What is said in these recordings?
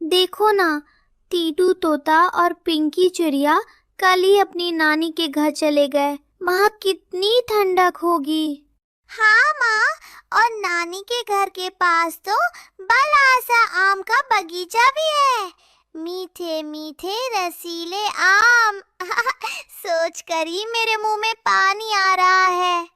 देखो ना, टीटू तोता और पिंकी चिड़िया कल ही अपनी नानी के घर चले गए। वहाँ कितनी ठंडक होगी। हाँ माँ, और नानी के घर के पास तो बड़ा सा आम का बगीचा भी है। मीठे मीठे रसीले आम सोच कर ही मेरे मुंह में पानी आ रहा है।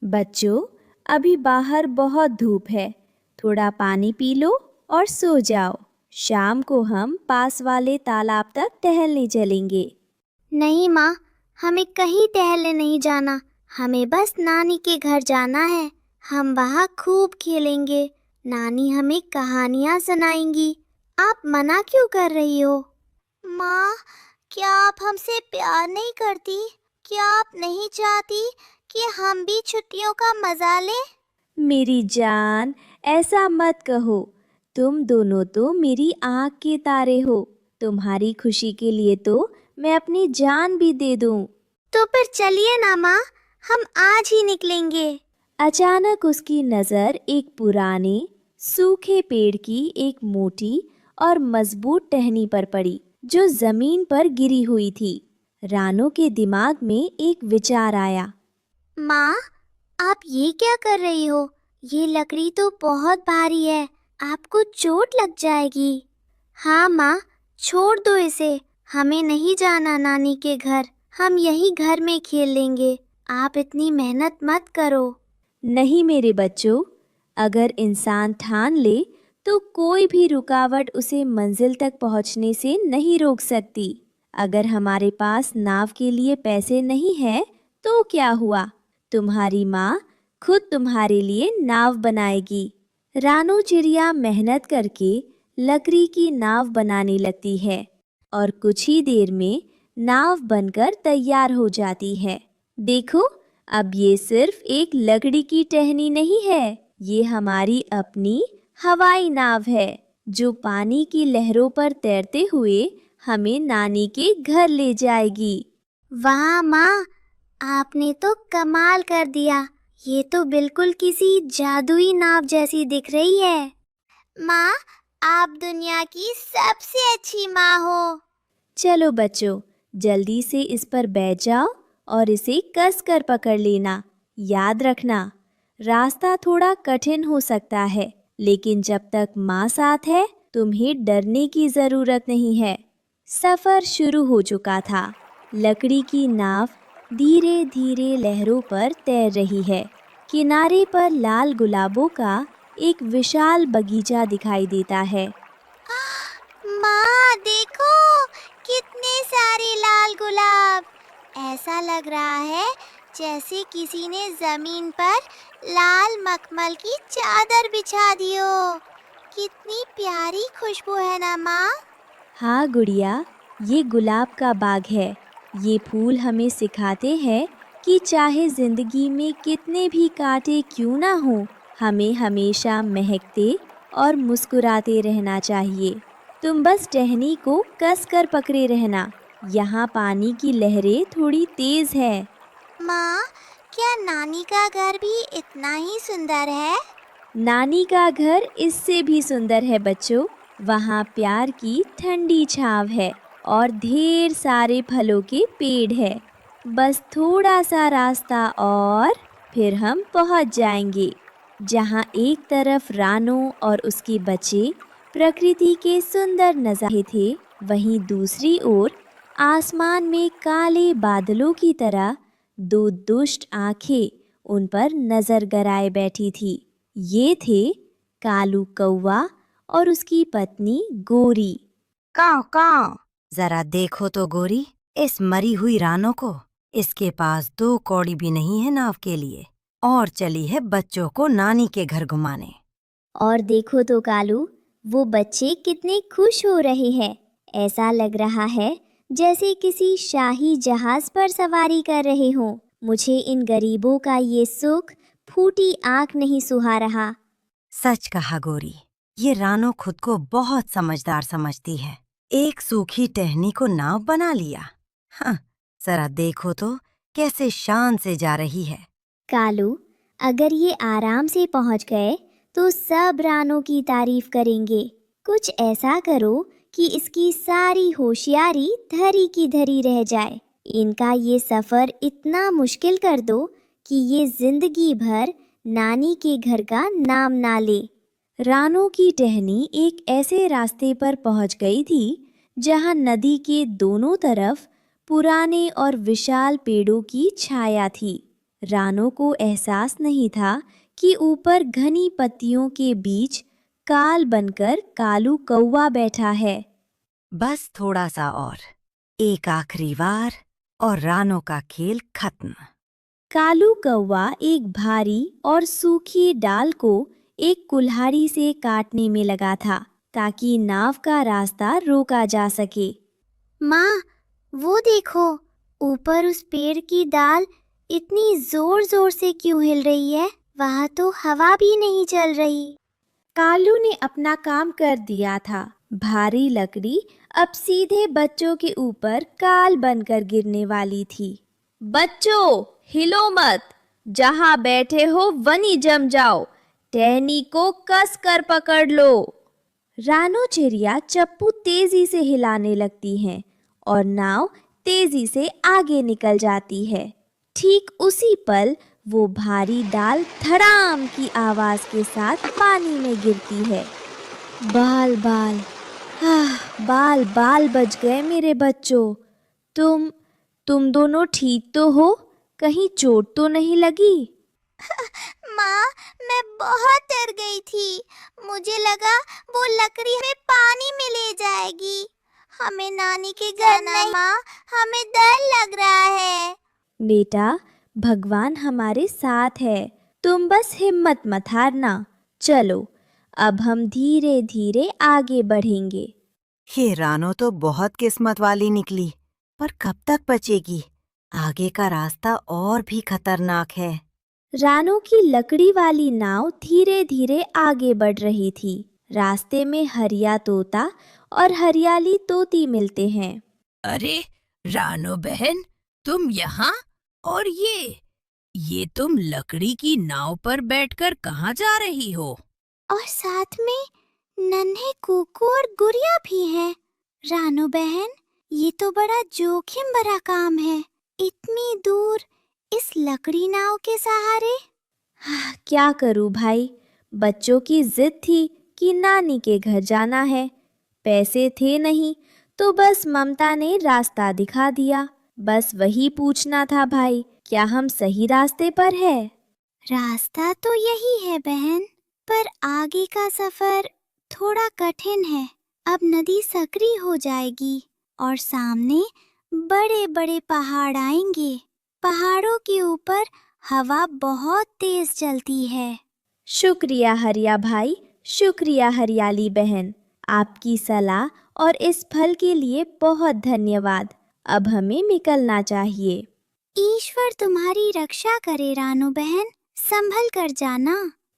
बच्चों, अभी बाहर बहुत धूप है, थोड़ा पानी पी लो और सो जाओ। शाम को हम पास वाले तालाब तक टहलने चलेंगे। नहीं माँ, हमें कहीं टहलने नहीं जाना, हमें बस नानी के घर जाना है। हम वहाँ खूब खेलेंगे, नानी हमें कहानियाँ सुनाएंगी। आप मना क्यों कर रही हो? माँ, क्या आप हमसे प्यार नहीं करती? क्या आप नहीं चाहती कि हम भी छुट्टियों का मजा लें? मेरी जान, ऐसा मत कहो। तुम दोनों तो मेरी आँख के तारे हो। तुम्हारी खुशी के लिए तो मैं अपनी जान भी दे दूं। तो फिर चलिए ना माँ, हम आज ही निकलेंगे। अचानक उसकी नज़र एक पुराने सूखे पेड़ की एक मोटी और मजबूत टहनी पर पड़ी, जो जमीन पर गिरी हुई थी। रानो के दिमाग में एक विचार आया। माँ, आप ये क्या कर रही हो? ये लकड़ी तो बहुत भारी है, आपको चोट लग जाएगी। हाँ माँ, छोड़ दो इसे, हमें नहीं जाना नानी के घर, हम यही घर में खेल लेंगे। आप इतनी मेहनत मत करो। नहीं मेरे बच्चों, अगर इंसान ठान ले तो कोई भी रुकावट उसे मंजिल तक पहुंचने से नहीं रोक सकती। अगर हमारे पास नाव के लिए पैसे नहीं है तो क्या हुआ, तुम्हारी माँ खुद तुम्हारे लिए नाव बनाएगी। रानू चिड़िया मेहनत करके लकड़ी की नाव बनाने लगती है और कुछ ही देर में नाव बनकर तैयार हो जाती है। देखो, अब ये सिर्फ एक लकड़ी की टहनी नहीं है, ये हमारी अपनी हवाई नाव है, जो पानी की लहरों पर तैरते हुए हमें नानी के घर ले जाएगी। वाह माँ, आपने तो कमाल कर दिया। ये तो बिल्कुल किसी जादुई नाव जैसी दिख रही है। माँ, आप दुनिया की सबसे अच्छी माँ हो। चलो बच्चों, जल्दी से इस पर बैठ जाओ और इसे कस कर पकड़ लेना। याद रखना, रास्ता थोड़ा कठिन हो सकता है, लेकिन जब तक माँ साथ है तुम्हें डरने की ज़रूरत नहीं है। सफ़र शुरू हो चुका था। लकड़ी की नाव धीरे धीरे लहरों पर तैर रही है। किनारे पर लाल गुलाबों का एक विशाल बगीचा दिखाई देता है। माँ देखो, कितने सारे लाल गुलाब। ऐसा लग रहा है जैसे किसी ने जमीन पर लाल मखमल की चादर बिछा दी हो। कितनी प्यारी खुशबू है ना माँ। हाँ गुड़िया, ये गुलाब का बाग है। ये फूल हमें सिखाते हैं कि चाहे जिंदगी में कितने भी कांटे क्यों ना हो, हमें हमेशा महकते और मुस्कुराते रहना चाहिए। तुम बस टहनी को कस कर पकड़े रहना। यहाँ पानी की लहरें थोड़ी तेज है। माँ, क्या नानी का घर भी इतना ही सुंदर है? नानी का घर इससे भी सुंदर है बच्चों। वहाँ प्यार की ठंडी छांव है और ढेर सारे फलों के पेड़ है। बस थोड़ा सा रास्ता और फिर हम पहुँच जाएंगे। जहाँ एक तरफ रानो और उसके बच्चे प्रकृति के सुंदर नज़ारे थे, वहीं दूसरी ओर आसमान में काले बादलों की तरह दो दुष्ट आंखें उन पर नजर गराए बैठी थी। ये थे कालू कौवा और उसकी पत्नी गोरी। काव काव, जरा देखो तो गोरी, इस मरी हुई रानो को। इसके पास 2 कौड़ी भी नहीं है नाव के लिए, और चली है बच्चों को नानी के घर घुमाने। और देखो तो कालू, वो बच्चे कितने खुश हो रहे हैं। ऐसा लग रहा है जैसे किसी शाही जहाज पर सवारी कर रहे हों। मुझे इन गरीबों का ये सुख फूटी आंख नहीं सुहा रहा। सच कहा गोरी, ये रानो खुद को बहुत समझदार समझती है। एक सूखी टहनी को नाव बना लिया। हाँ, जरा देखो तो कैसे शान से जा रही है। कालू, अगर ये आराम से पहुंच गए तो सब रानों की तारीफ करेंगे। कुछ ऐसा करो कि इसकी सारी होशियारी धरी की धरी रह जाए। इनका ये सफ़र इतना मुश्किल कर दो कि ये जिंदगी भर नानी के घर का नाम ना ले। रानो की टहनी एक ऐसे रास्ते पर पहुंच गई थी जहां नदी के दोनों तरफ पुराने और विशाल पेड़ों की छाया थी। रानो को एहसास नहीं था कि ऊपर घनी पत्तियों के बीच काल बनकर कालू कौवा बैठा है। बस थोड़ा सा और, एक आखिरी वार और रानो का खेल खत्म। कालू कौवा एक भारी और सूखी डाल को एक कुल्हाड़ी से काटने में लगा था ताकि नाव का रास्ता रोका जा सके। माँ, वो देखो, ऊपर उस पेड़ की डाल इतनी जोर जोर से क्यों हिल रही है? वहाँ तो हवा भी नहीं चल रही। कालू ने अपना काम कर दिया था। भारी लकड़ी अब सीधे बच्चों के ऊपर काल बनकर गिरने वाली थी। बच्चों, हिलो मत, जहाँ बैठे हो वहीं जम जाओ, टहनी को कस कर पकड़ लो। रानो चिड़िया चप्पू तेजी से हिलाने लगती हैं और नाव तेजी से आगे निकल जाती है। ठीक उसी पल वो भारी डाल धड़ाम की आवाज के साथ पानी में गिरती है। बाल बाल, बाल बाल बच गए मेरे बच्चों। तुम दोनों ठीक तो हो? कहीं चोट तो नहीं लगी? माँ, मैं बहुत डर गई थी। मुझे लगा वो लकड़ी हमें पानी में ले जाएगी। हमें नानी के घर नहीं, माँ, हमें डर लग रहा है। बेटा, भगवान हमारे साथ है, तुम बस हिम्मत मत हारना। चलो, अब हम धीरे धीरे आगे बढ़ेंगे। ये रानो तो बहुत किस्मत वाली निकली, पर कब तक बचेगी? आगे का रास्ता और भी खतरनाक है। रानो की लकड़ी वाली नाव धीरे धीरे आगे बढ़ रही थी। रास्ते में हरिया तोता और हरियाली तोती मिलते हैं। अरे रानो बहन, तुम यहाँ? और ये तुम लकड़ी की नाव पर बैठकर कहाँ जा रही हो? और साथ में नन्हे कुकू और गुड़िया भी हैं। रानो बहन, ये तो बड़ा जोखिम भरा काम है, इतनी दूर इस लकड़ी नाव के सहारे। क्या करूं भाई, बच्चों की जिद थी कि नानी के घर जाना है। पैसे थे नहीं तो बस ममता ने रास्ता दिखा दिया। बस वही पूछना था भाई, क्या हम सही रास्ते पर है? रास्ता तो यही है बहन, पर आगे का सफर थोड़ा कठिन है। अब नदी सक्रिय हो जाएगी और सामने बड़े बड़े पहाड़ आएंगे। पहाड़ों के ऊपर हवा बहुत तेज चलती है। शुक्रिया हरिया भाई, शुक्रिया हरियाली बहन। आपकी सलाह और इस फल के लिए बहुत धन्यवाद। अब हमें निकलना चाहिए। ईश्वर तुम्हारी रक्षा करे रानो बहन, संभल कर जाना।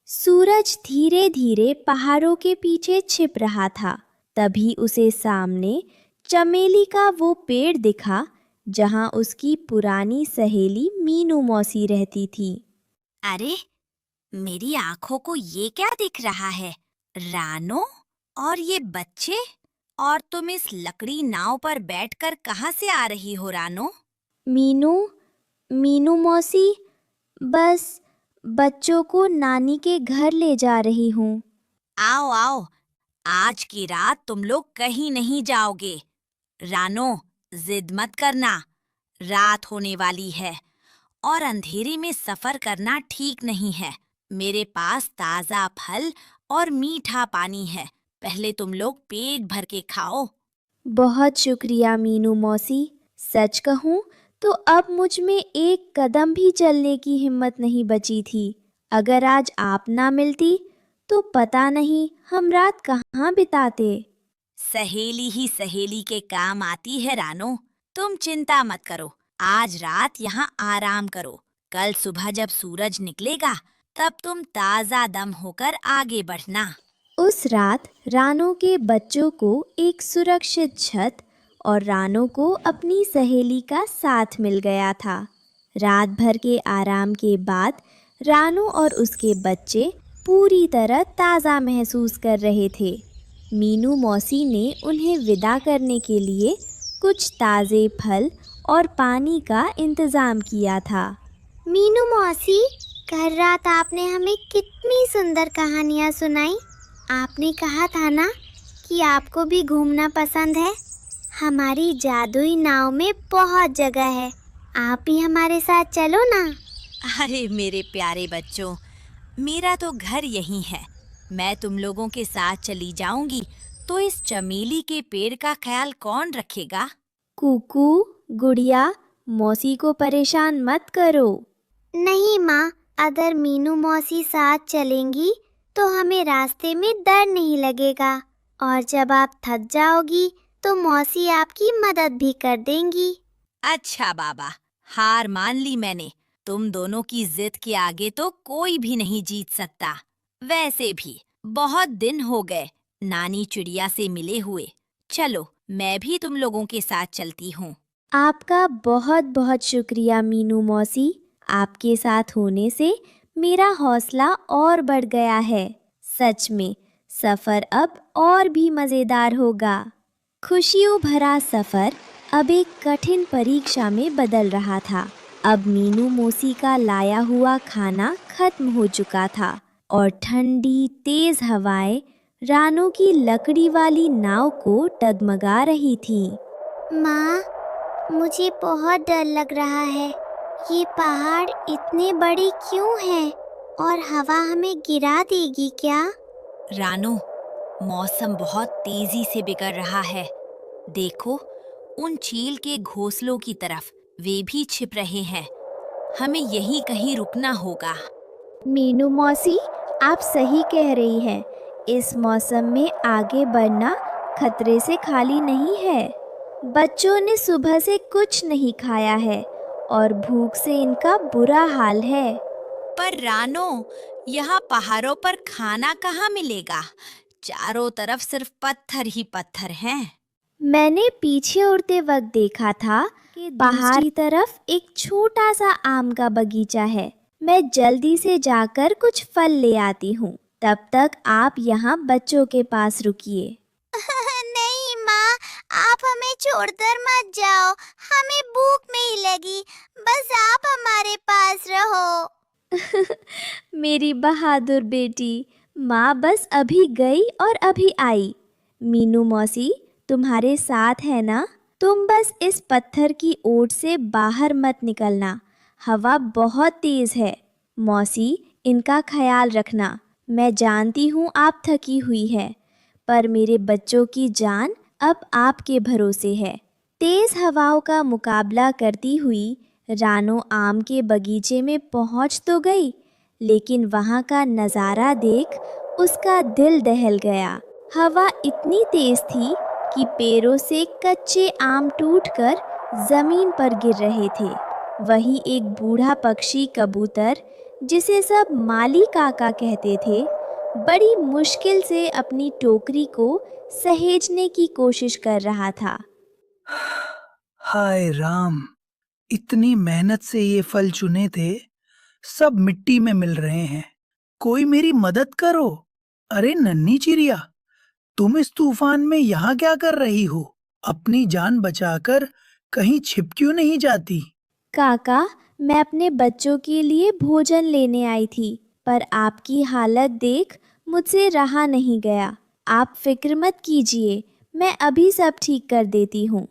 सूरज धीरे धीरे पहाड़ों के पीछे छिप रहा था। तभी उसे सामने चमेली का वो पेड़ दिखा जहां उसकी पुरानी सहेली मीनू मौसी रहती थी। अरे, मेरी आंखों को ये क्या दिख रहा है? रानो और ये बच्चे? और तुम इस लकड़ी नाव पर बैठकर कहाँ से आ रही हो रानो? मीनू मौसी, बस बच्चों को नानी के घर ले जा रही हूँ। आओ आओ, आज की रात तुम लोग कहीं नहीं जाओगे। रानो, जिद मत करना, रात होने वाली है और अंधेरे में सफर करना ठीक नहीं है। मेरे पास ताजा फल और मीठा पानी है, पहले तुम लोग पेट भर के खाओ। बहुत शुक्रिया मीनू मौसी। सच कहूँ तो अब मुझ में एक कदम भी चलने की हिम्मत नहीं बची थी। अगर आज आप ना मिलती तो पता नहीं हम रात कहाँ बिताते। सहेली ही सहेली के काम आती है रानो, तुम चिंता मत करो। आज रात यहाँ आराम करो। कल सुबह जब सूरज निकलेगा तब तुम ताजा दम होकर आगे बढ़ना। उस रात रानो के बच्चों को एक सुरक्षित छत और रानो को अपनी सहेली का साथ मिल गया था। रात भर के आराम के बाद रानो और उसके बच्चे पूरी तरह ताज़ा महसूस कर रहे थे। मीनू मौसी ने उन्हें विदा करने के लिए कुछ ताज़े फल और पानी का इंतज़ाम किया था। मीनू मौसी, कल रात आपने हमें कितनी सुंदर कहानियाँ सुनाई। आपने कहा था ना कि आपको भी घूमना पसंद है। हमारी जादुई नाव में बहुत जगह है, आप भी हमारे साथ चलो ना। अरे मेरे प्यारे बच्चों, मेरा तो घर यही है। मैं तुम लोगों के साथ चली जाऊंगी तो इस चमेली के पेड़ का ख्याल कौन रखेगा? कुकू, गुड़िया, मौसी को परेशान मत करो। नहीं माँ, अगर मीनू मौसी साथ चलेंगी तो हमें रास्ते में डर नहीं लगेगा, और जब आप थक जाओगी तो मौसी आपकी मदद भी कर देंगी। अच्छा बाबा, हार मान ली मैंने। तुम दोनों की जिद के आगे तो कोई भी नहीं जीत सकता। वैसे भी बहुत दिन हो गए नानी चिड़िया से मिले हुए। चलो, मैं भी तुम लोगों के साथ चलती हूँ। आपका बहुत बहुत शुक्रिया मीनू मौसी। आपके साथ होने से मेरा हौसला और बढ़ गया है। सच में सफ़र अब और भी मज़ेदार होगा। खुशियों भरा सफ़र अब एक कठिन परीक्षा में बदल रहा था। अब मीनू मौसी का लाया हुआ खाना खत्म हो चुका था और ठंडी तेज़ हवाएं रानू की लकड़ी वाली नाव को डगमगा रही थी। माँ, मुझे बहुत डर लग रहा है। ये पहाड़ इतने बड़े क्यों हैं और हवा हमें गिरा देगी क्या? रानो, मौसम बहुत तेजी से बिगड़ रहा है। देखो, उन चील के घोंसलों की तरफ वे भी छिप रहे हैं। हमें यहीं कहीं रुकना होगा। मीनू मौसी, आप सही कह रही हैं। इस मौसम में आगे बढ़ना खतरे से खाली नहीं है। बच्चों ने सुबह से कुछ नहीं खाया है और भूख से इनका बुरा हाल है। पर रानो, यहाँ पहाड़ों पर खाना कहाँ मिलेगा? चारों तरफ सिर्फ पत्थर ही पत्थर हैं। मैंने पीछे उड़ते वक्त देखा था कि पहाड़ की तरफ एक छोटा सा आम का बगीचा है। मैं जल्दी से जाकर कुछ फल ले आती हूँ। तब तक आप यहाँ बच्चों के पास रुकिए। नहीं माँ, आप हमें छोड़कर मत जाओ। हमें भूख नहीं लगी, बस आप हमारे पास रहो। मेरी बहादुर बेटी, माँ बस अभी गई और अभी आई। मीनू मौसी तुम्हारे साथ है ना? तुम बस इस पत्थर की ओट से बाहर मत निकलना। हवा बहुत तेज है। मौसी, इनका ख्याल रखना। मैं जानती हूँ आप थकी हुई है, पर मेरे बच्चों की जान अब आपके भरोसे है। तेज हवाओं का मुकाबला करती हुई रानो आम के बगीचे में पहुँच तो गई, लेकिन वहाँ का नज़ारा देख उसका दिल दहल गया। हवा इतनी तेज थी कि पेड़ों से कच्चे आम टूटकर ज़मीन पर गिर रहे थे। वहीं एक बूढ़ा पक्षी कबूतर, जिसे सब माली काका कहते थे, बड़ी मुश्किल से अपनी टोकरी को सहेजने की कोशिश कर रहा था। हाय राम, इतनी मेहनत से ये फल चुने थे, सब मिट्टी में मिल रहे हैं। कोई मेरी मदद करो। अरे नन्ही चिड़िया, तुम इस तूफान में यहाँ क्या कर रही हो? अपनी जान बचाकर कहीं छिप क्यों नहीं जाती? काका, मैं अपने बच्चों के लिए भोजन लेने आई थी, पर आपकी हालत देख मुझसे रहा नहीं गया। आप फिक्र मत कीजिए, मैं अभी सब ठीक कर देती हूँ।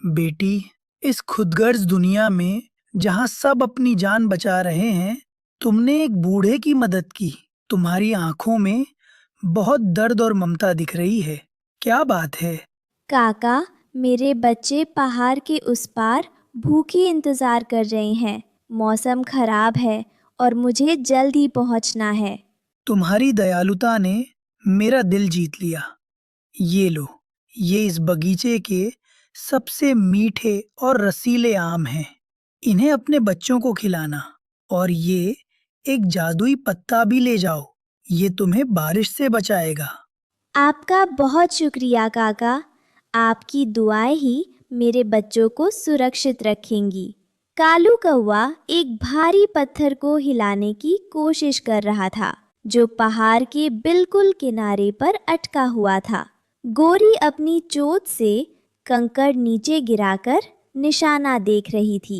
बेटी, इस खुदगर्ज दुनिया में जहाँ सब अपनी जान बचा रहे हैं, तुमने एक बूढ़े की मदद की। तुम्हारी आंखों में बहुत दर्द और ममता दिख रही है। क्या बात है? काका, मेरे बच्चे पहाड़ के उस पार भूखे इंतजार कर रहे हैं। मौसम खराब है और मुझे जल्दी पहुंचना है। तुम्हारी दयालुता ने मेरा दिल जीत लिया। ये लो, ये इस बगीचे के सबसे मीठे और रसीले आम हैं। इन्हें अपने बच्चों को खिलाना। और ये एक जादुई पत्ता भी ले जाओ, ये तुम्हें बारिश से बचाएगा। आपका बहुत शुक्रिया काका। आपकी दुआएं ही मेरे बच्चों को सुरक्षित रखेंगी। कालू कौवा एक भारी पत्थर को हिलाने की कोशिश कर रहा था, जो पहाड़ के बिल्कुल किनारे पर अटका हुआ था। गोरी अपनी चोट से कंकड़ नीचे गिराकर निशाना देख रही थी।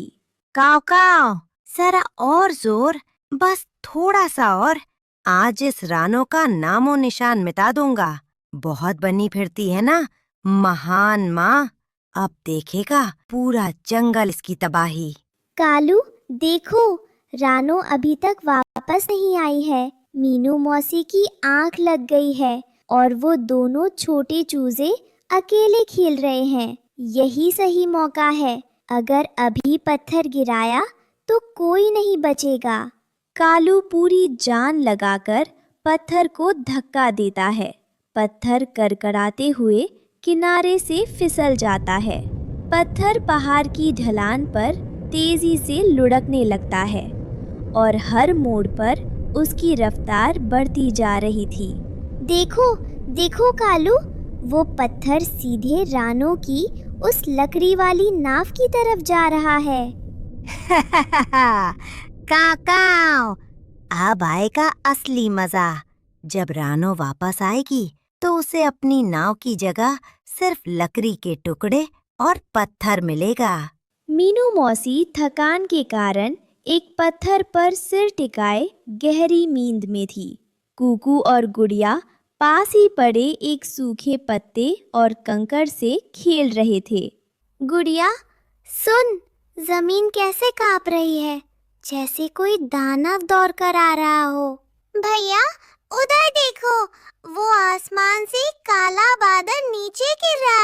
काव काव, जरा और जोर, बस थोड़ा सा और। आज इस रानो का नामो निशान मिटा दूंगा। बहुत बनी फिरती है ना महान माँ। अब देखेगा पूरा जंगल इसकी तबाही। कालू देखो, रानो अभी तक वापस नहीं आई है। मीनू मौसी की आंख लग गई है और वो दोनों छोटे चूजे अकेले खेल रहे हैं। यही सही मौका है। अगर अभी पत्थर गिराया तो कोई नहीं बचेगा। कालू पूरी जान लगाकर पत्थर को धक्का देता है। पत्थर कड़कड़ाते हुए किनारे से फिसल जाता है। पत्थर पहाड़ की ढलान पर तेजी से लुढ़कने लगता है और हर मोड़ पर उसकी रफ्तार बढ़ती जा रही थी। देखो देखो कालू, वो पत्थर सीधे रानो की उस लकड़ी वाली नाव की तरफ जा रहा है। काकाओ, अब आएगा असली मजा। जब रानो वापस आएगी तो उसे अपनी नाव की जगह सिर्फ लकड़ी के टुकड़े और पत्थर मिलेगा। मीनू मौसी थकान के कारण एक पत्थर पर सिर टिकाए गहरी नींद में थी। कुकू और गुड़िया पास ही पड़े एक सूखे पत्ते और कंकड़ से खेल रहे थे। गुड़िया सुन, जमीन कैसे कांप रही है, जैसे कोई दानव दौड़ कर आ रहा हो। भैया उधर देखो, वो आसमान से काला बादल नीचे गिर रहा